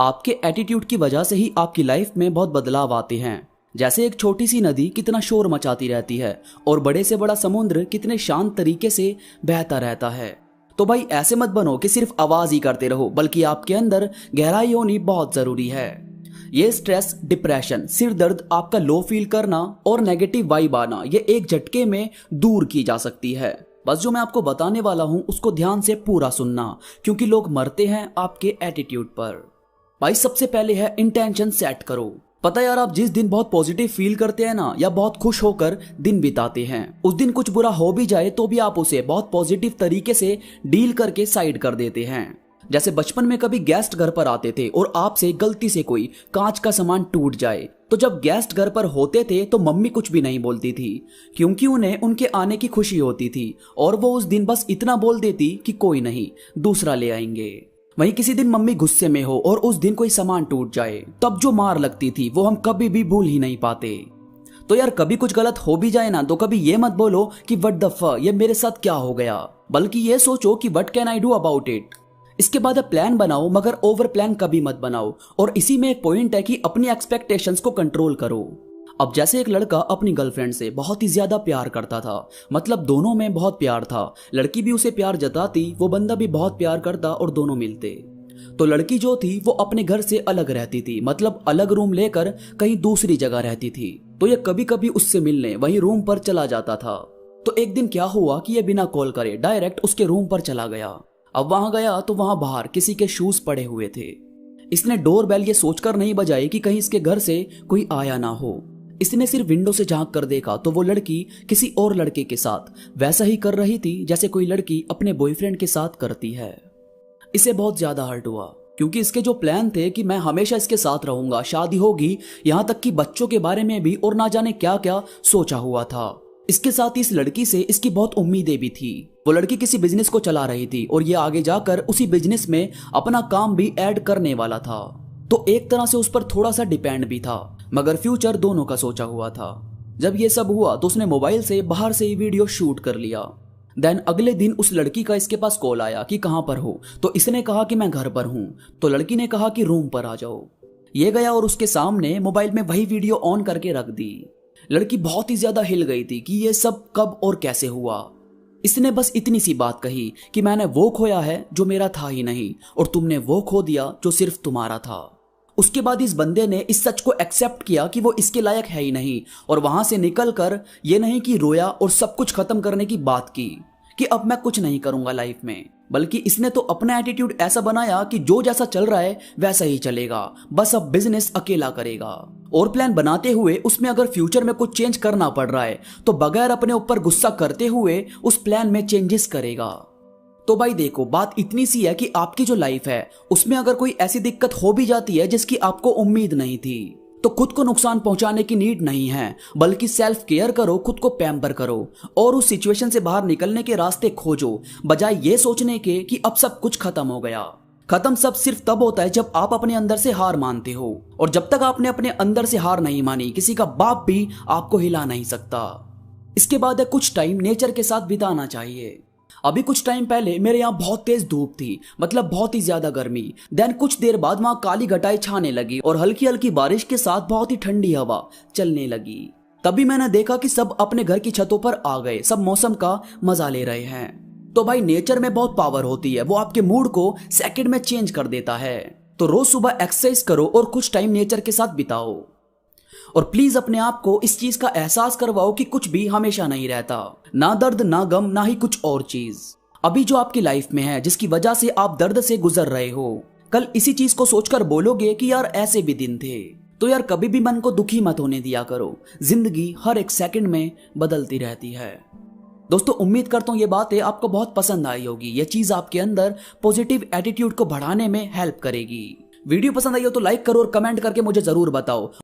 आपके एटीट्यूड की वजह से ही आपकी लाइफ में बहुत बदलाव आते हैं। जैसे एक छोटी सी नदी कितना शोर मचाती रहती है और बड़े से बड़ा समुद्र कितने शांत तरीके से बहता रहता है। तो भाई ऐसे मत बनो कि सिर्फ आवाज ही करते रहो, बल्कि आपके अंदर गहराई होनी बहुत जरूरी है। ये स्ट्रेस, डिप्रेशन, सिर दर्द, आपका लो फील करना और नेगेटिव वाइब आना, ये एक झटके में दूर की जा सकती है। बस जो मैं आपको बताने वाला हूं उसको ध्यान से पूरा सुनना, क्योंकि लोग मरते हैं आपके एटीट्यूड पर। भाई सबसे पहले है इंटेंशन सेट करो। पता है यार, आप जिस दिन बहुत पॉजिटिव फील करते हैं ना, या बहुत खुश होकर दिन बिताते हैं, उस दिन कुछ बुरा हो भी जाए तो भी आप उसे बहुत पॉजिटिव तरीके से डील करके साइड कर देते हैं। जैसे बचपन में कभी गेस्ट घर पर आते थे और आपसे गलती से कोई कांच का सामान टूट जाए, तो जब गेस्ट घर पर होते थे तो मम्मी कुछ भी नहीं बोलती थी, क्योंकि उन्हें उनके आने की खुशी होती थी और वो उस दिन बस इतना बोल देती कि कोई नहीं, दूसरा ले आएंगे। वहीं किसी दिन मम्मी गुस्से में हो और उस दिन कोई सामान टूट जाए, तब जो मार लगती थी वो हम कभी भी भूल ही नहीं पाते। तो यार कभी कुछ गलत हो भी जाए ना, तो कभी ये मत बोलो कि व्हाट द फक, ये मेरे साथ क्या हो गया, बल्कि ये सोचो कि what can I do about it. इसके बाद प्लान बनाओ, मगर ओवर प्लान कभी मत बनाओ। और इसी में एक पॉइंट है कि अपनी एक्सपेक्टेशंस को कंट्रोल करो। अब जैसे एक लड़का अपनी गर्लफ्रेंड से बहुत ही ज्यादा प्यार करता था, मतलब दोनों में बहुत प्यार था, लड़की भी उसे प्यार जताती, वो बंदा भी बहुत प्यार करता और दोनों मिलते। तो लड़की जो थी वो अपने घर से अलग रहती थी, मतलब अलग रूम लेकर कहीं दूसरी जगह रहती थी। तो ये कभी कभी उससे मिलने वही रूम पर चला जाता था। तो एक दिन क्या हुआ कि ये बिना कॉल करे डायरेक्ट उसके रूम पर चला गया। अब वहां गया तो वहां बाहर किसी के शूज पड़े हुए थे। इसने डोर बेल ये सोचकर नहीं बजाई कि कहीं इसके घर से कोई आया ना हो। इसने सिर्फ विंडो से झांक कर देखा तो वो लड़की किसी और लड़के के साथ वैसा ही कर रही थी जैसे कोई लड़की अपने बॉयफ्रेंड के साथ करती है। इसे बहुत ज्यादा हर्ट हुआ, क्योंकि इसके जो प्लान थे कि मैं हमेशा इसके साथ रहूंगा, शादी होगी, यहां तक कि बच्चों के बारे में भी, और ना जाने क्या क्या सोचा हुआ था। इसके साथ इस लड़की से इसकी बहुत उम्मीदें भी थी। वो लड़की किसी बिजनेस को चला रही थी और ये आगे जाकर उसी बिजनेस में अपना काम भी ऐड करने वाला था। तो एक तरह से उस पर थोड़ा सा डिपेंड भी था, मगर फ्यूचर दोनों का सोचा हुआ था। जब ये सब हुआ तो उसने मोबाइल से बाहर से ही वीडियो शूट कर लिया। देन अगले दिन उस लड़की का इसके पास कॉल आया कि कहां पर हो, तो इसने कहा कि मैं घर पर हूं। तो लड़की ने कहा कि रूम पर आ जाओ। ये गया और उसके सामने मोबाइल में वही वीडियो ऑन करके रख दी। लड़की बहुत ही ज्यादा हिल गई थी कि ये सब कब और कैसे हुआ। इसने बस इतनी सी बात कही कि मैंने वो खोया है जो मेरा था ही नहीं, और तुमने वो खो दिया जो सिर्फ तुम्हारा था। उसके बाद इस बंदे ने इस सच को एक्सेप्ट किया कि वो इसके लायक है ही नहीं, और वहां से निकलकर ये नहीं कि रोया और सब कुछ खत्म करने की बात की कि अब मैं कुछ नहीं करूंगा लाइफ में, बल्कि इसने तो अपना एटीट्यूड ऐसा बनाया कि जो जैसा चल रहा है वैसा ही चलेगा, बस अब बिजनेस अकेला करेगा। और प्लान बनाते हुए उसमें अगर फ्यूचर में कुछ चेंज करना पड़ रहा है तो बगैर अपने ऊपर गुस्सा करते हुए उस प्लान में चेंजेस करेगा। तो भाई देखो, बात इतनी सी है कि आपकी जो लाइफ है उसमें अगर कोई ऐसी दिक्कत हो भी जाती है जिसकी आपको उम्मीद नहीं थी, तो खुद को नुकसान पहुंचाने की नीड नहीं है, बल्कि सेल्फ केयर करो, खुद को पैम्पर करो और उस सिचुएशन से बाहर निकलने के रास्ते खोजो, बजाय ये सोचने के कि अब सब कुछ खत्म हो गया। खत्म सब सिर्फ तब होता है जब आप अपने अंदर से हार मानते हो, और जब तक आपने अपने अंदर से हार नहीं मानी, किसी का बाप भी आपको हिला नहीं सकता। इसके बाद है कुछ टाइम नेचर के साथ बिताना चाहिए। अभी कुछ टाइम पहले मेरे यहाँ बहुत तेज धूप थी, मतलब बहुत ही ज्यादा गर्मी। देन कुछ देर बाद वहां काली घटाएं छाने लगी और हल्की हल्की बारिश के साथ बहुत ही ठंडी हवा चलने लगी। तभी मैंने देखा कि सब अपने घर की छतों पर आ गए, सब मौसम का मजा ले रहे हैं। तो भाई नेचर में बहुत पावर होती है, वो आपके मूड को सेकंड में चेंज कर देता है। तो रोज सुबह एक्सरसाइज करो और कुछ टाइम नेचर के साथ बिताओ, और प्लीज अपने आप को इस चीज का एहसास करवाओ कि कुछ भी हमेशा नहीं रहता, ना दर्द ना गम ना ही कुछ और चीज। अभी जो आपकी लाइफ में है जिसकी वजह से आप दर्द से गुजर रहे हो, कल इसी चीज को सोचकर बोलोगे कि यार ऐसे भी दिन थे। तो यार कभी भी मन को दुखी मत होने दिया करो, जिंदगी हर एक सेकंड में बदलती रहती है। दोस्तों उम्मीद करता हूँ ये बातें आपको बहुत पसंद आई होगी। ये चीज आपके अंदर पॉजिटिव एटीट्यूड को बढ़ाने में हेल्प करेगी। वीडियो पसंद आई हो तो लाइक करो और कमेंट करके मुझे जरूर बताओ।